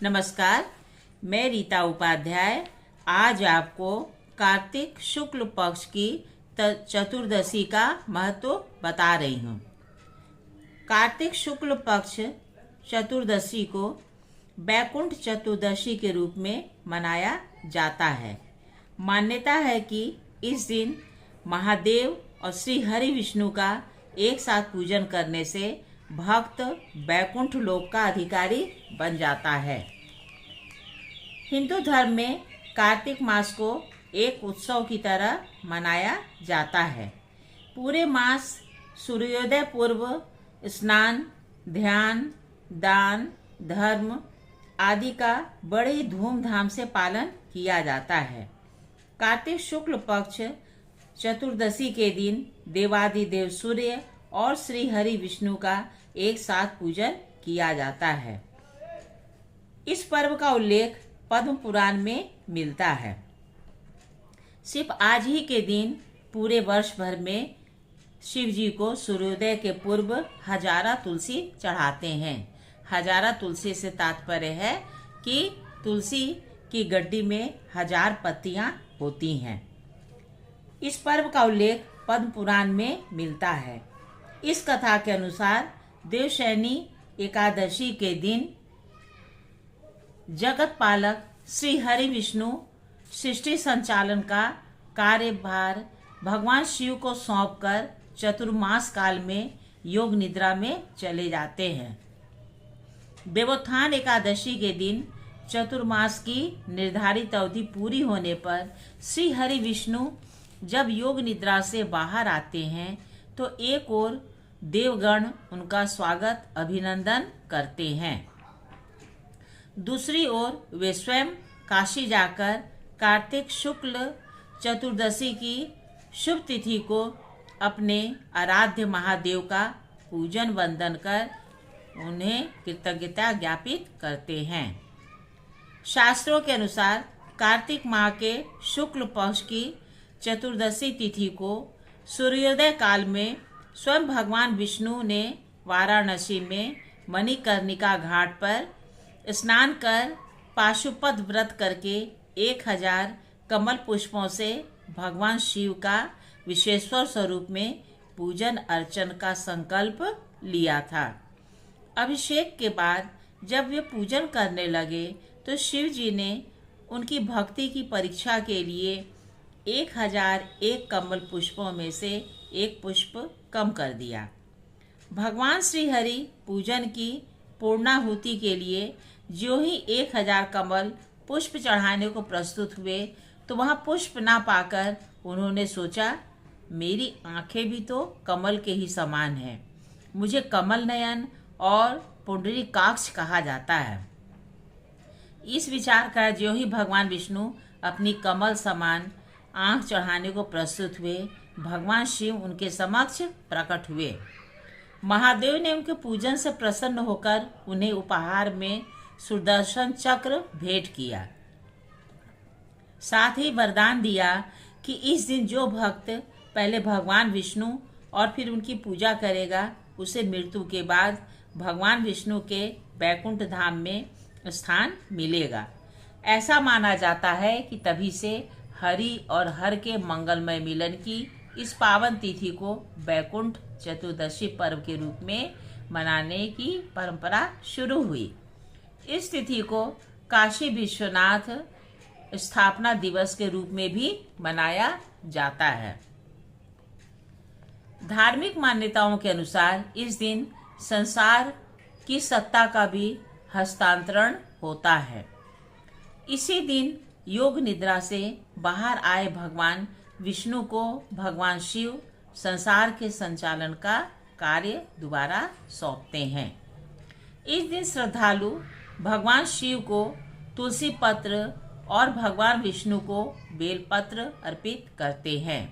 नमस्कार, मैं रीता उपाध्याय आज आपको कार्तिक शुक्ल पक्ष की चतुर्दशी का महत्व बता रही हूँ। कार्तिक शुक्ल पक्ष चतुर्दशी को बैकुंठ चतुर्दशी के रूप में मनाया जाता है। मान्यता है कि इस दिन महादेव और श्री हरि विष्णु का एक साथ पूजन करने से भक्त बैकुंठ लोक का अधिकारी बन जाता है। हिंदू धर्म में कार्तिक मास को एक उत्सव की तरह मनाया जाता है। पूरे मास सूर्योदय पूर्व स्नान, ध्यान, दान, धर्म आदि का बड़े ही धूमधाम से पालन किया जाता है। कार्तिक शुक्ल पक्ष चतुर्दशी के दिन देवादिदेव सूर्य और श्री हरि विष्णु का एक साथ पूजन किया जाता है। इस पर्व का उल्लेख पद्म पुराण में मिलता है। सिर्फ आज ही के दिन पूरे वर्ष भर में शिव जी को सूर्योदय के पूर्व हजारा तुलसी चढ़ाते हैं। हजारा तुलसी से तात्पर्य है कि तुलसी की गड्डी में 1000 पत्तियां होती हैं। इस पर्व का उल्लेख पद्म पुराण में मिलता है। इस कथा के अनुसार देवशयनी एकादशी के दिन जगत पालक श्री हरि विष्णु सृष्टि संचालन का कार्यभार भगवान शिव को सौंपकर चतुर्मास काल में योग निद्रा में चले जाते हैं। देवोत्थान एकादशी के दिन चतुर्मास की निर्धारित अवधि पूरी होने पर श्री हरि विष्णु जब योग निद्रा से बाहर आते हैं तो एक ओर देवगण उनका स्वागत अभिनंदन करते हैं, दूसरी ओर वे स्वयं काशी जाकर कार्तिक शुक्ल चतुर्दशी की शुभ तिथि को अपने आराध्य महादेव का पूजन वंदन कर उन्हें कृतज्ञता ज्ञापित करते हैं। शास्त्रों के अनुसार कार्तिक माह के शुक्ल पक्ष की चतुर्दशी तिथि को सूर्योदय काल में स्वयं भगवान विष्णु ने वाराणसी में मणिकर्णिका घाट पर स्नान कर पाशुपत व्रत करके 1000 कमल पुष्पों से भगवान शिव का विशेश्वर स्वरूप में पूजन अर्चन का संकल्प लिया था। अभिषेक के बाद जब वे पूजन करने लगे तो शिव जी ने उनकी भक्ति की परीक्षा के लिए 1001 कमल पुष्पों में से एक पुष्प कम कर दिया। भगवान श्री हरि पूजन की पूर्णाहुति के लिए जो ही 1000 कमल पुष्प चढ़ाने को प्रस्तुत हुए तो वहां पुष्प ना पाकर उन्होंने सोचा, मेरी आंखें भी तो कमल के ही समान हैं, मुझे कमल नयन और पुंडरीकाक्ष कहा जाता है। इस विचार का जो ही भगवान विष्णु अपनी कमल समान आंख चढ़ाने को प्रस्तुत हुए, भगवान शिव उनके समक्ष प्रकट हुए। महादेव ने उनके पूजन से प्रसन्न होकर उन्हें उपहार में सुदर्शन चक्र भेंट किया। साथ ही वरदान दिया कि इस दिन जो भक्त पहले भगवान विष्णु और फिर उनकी पूजा करेगा उसे मृत्यु के बाद भगवान विष्णु के बैकुंठ धाम में स्थान मिलेगा। ऐसा माना जाता है कि तभी से हरि और हर के मंगलमय मिलन की इस पावन तिथि को बैकुंठ चतुर्दशी पर्व के रूप में मनाने की परंपरा शुरू हुई। इस तिथि को काशी विश्वनाथ स्थापना दिवस के रूप में भी मनाया जाता है। धार्मिक मान्यताओं के अनुसार इस दिन संसार की सत्ता का भी हस्तांतरण होता है। इसी दिन योग निद्रा से बाहर आए भगवान विष्णु को भगवान शिव संसार के संचालन का कार्य दोबारा सौंपते हैं। इस दिन श्रद्धालु भगवान शिव को तुलसी पत्र और भगवान विष्णु को बेलपत्र अर्पित करते हैं।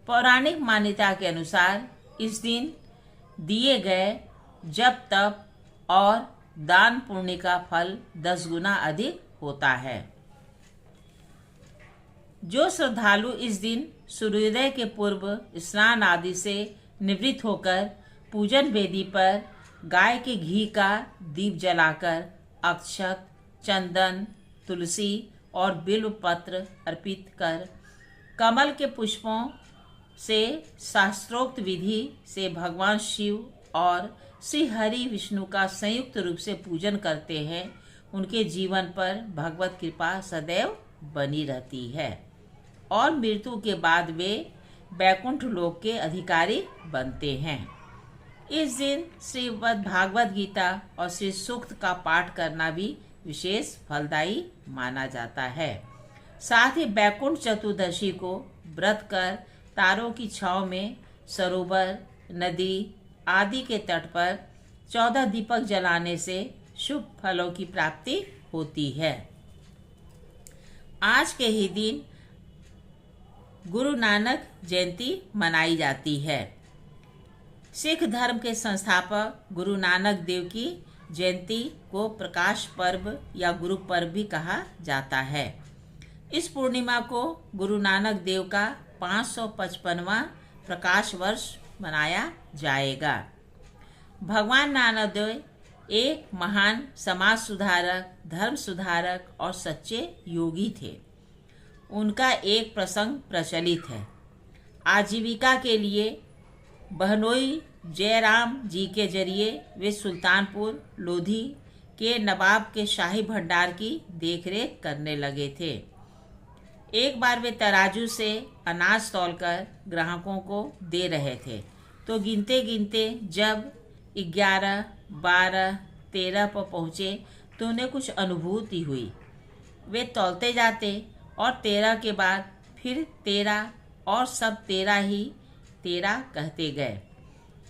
पौराणिक मान्यता के अनुसार इस दिन दिए गए जप तप और दान पुण्य का फल 10 गुना अधिक होता है। जो श्रद्धालु इस दिन सूर्योदय के पूर्व स्नान आदि से निवृत्त होकर पूजन वेदी पर गाय के घी का दीप जलाकर अक्षत चंदन, तुलसी और बिल्व पत्र अर्पित कर कमल के पुष्पों से शास्त्रोक्त विधि से भगवान शिव और श्री हरि विष्णु का संयुक्त रूप से पूजन करते हैं, उनके जीवन पर भगवत कृपा सदैव बनी रहती है और मृत्यु के बाद वे वैकुंठ लोक के अधिकारी बनते हैं। इस दिन श्रीमद् भागवत गीता और श्री सूक्त का पाठ करना भी विशेष फलदायी माना जाता है। साथ ही वैकुंठ चतुर्दशी को व्रत कर तारों की छांव में सरोवर, नदी आदि के तट पर 14 दीपक जलाने से शुभ फलों की प्राप्ति होती है। आज के ही दिन गुरु नानक जयंती मनाई जाती है। सिख धर्म के संस्थापक गुरु नानक देव की जयंती को प्रकाश पर्व या गुरु पर्व भी कहा जाता है। इस पूर्णिमा को गुरु नानक देव का 555वां प्रकाश वर्ष मनाया जाएगा। भगवान नानक देव एक महान समाज सुधारक, धर्म सुधारक और सच्चे योगी थे। उनका एक प्रसंग प्रचलित है। आजीविका के लिए बहनोई जयराम जी के जरिए वे सुल्तानपुर लोधी के नवाब के शाही भंडार की देखरेख करने लगे थे। एक बार वे तराजू से अनाज तौलकर ग्राहकों को दे रहे थे, तो गिनते गिनते जब 11, 12, 13 पर पहुँचे तो उन्हें कुछ अनुभूति हुई। वे तौलते जाते और 13 के बाद फिर 13 और सब 13 कहते गए।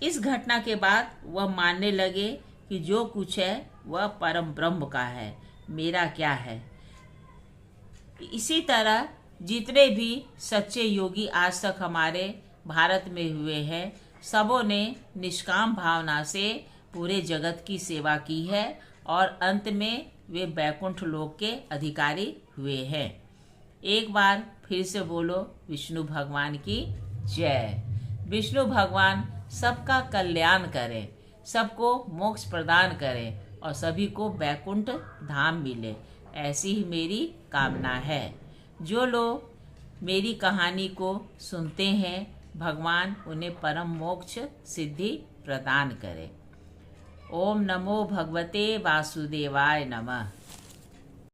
इस घटना के बाद वह मानने लगे कि जो कुछ है वह परम ब्रह्म का है, मेरा क्या है। इसी तरह जितने भी सच्चे योगी आज तक हमारे भारत में हुए हैं, सबों ने निष्काम भावना से पूरे जगत की सेवा की है और अंत में वे वैकुंठ लोक के अधिकारी हुए हैं। एक बार फिर से बोलो विष्णु भगवान की जय। विष्णु भगवान सबका कल्याण करें, सबको मोक्ष प्रदान करें और सभी को वैकुंठ धाम मिले, ऐसी ही मेरी कामना है। जो लोग मेरी कहानी को सुनते हैं, भगवान उन्हें परम मोक्ष सिद्धि प्रदान करे। ओम नमो भगवते वासुदेवाय नमः।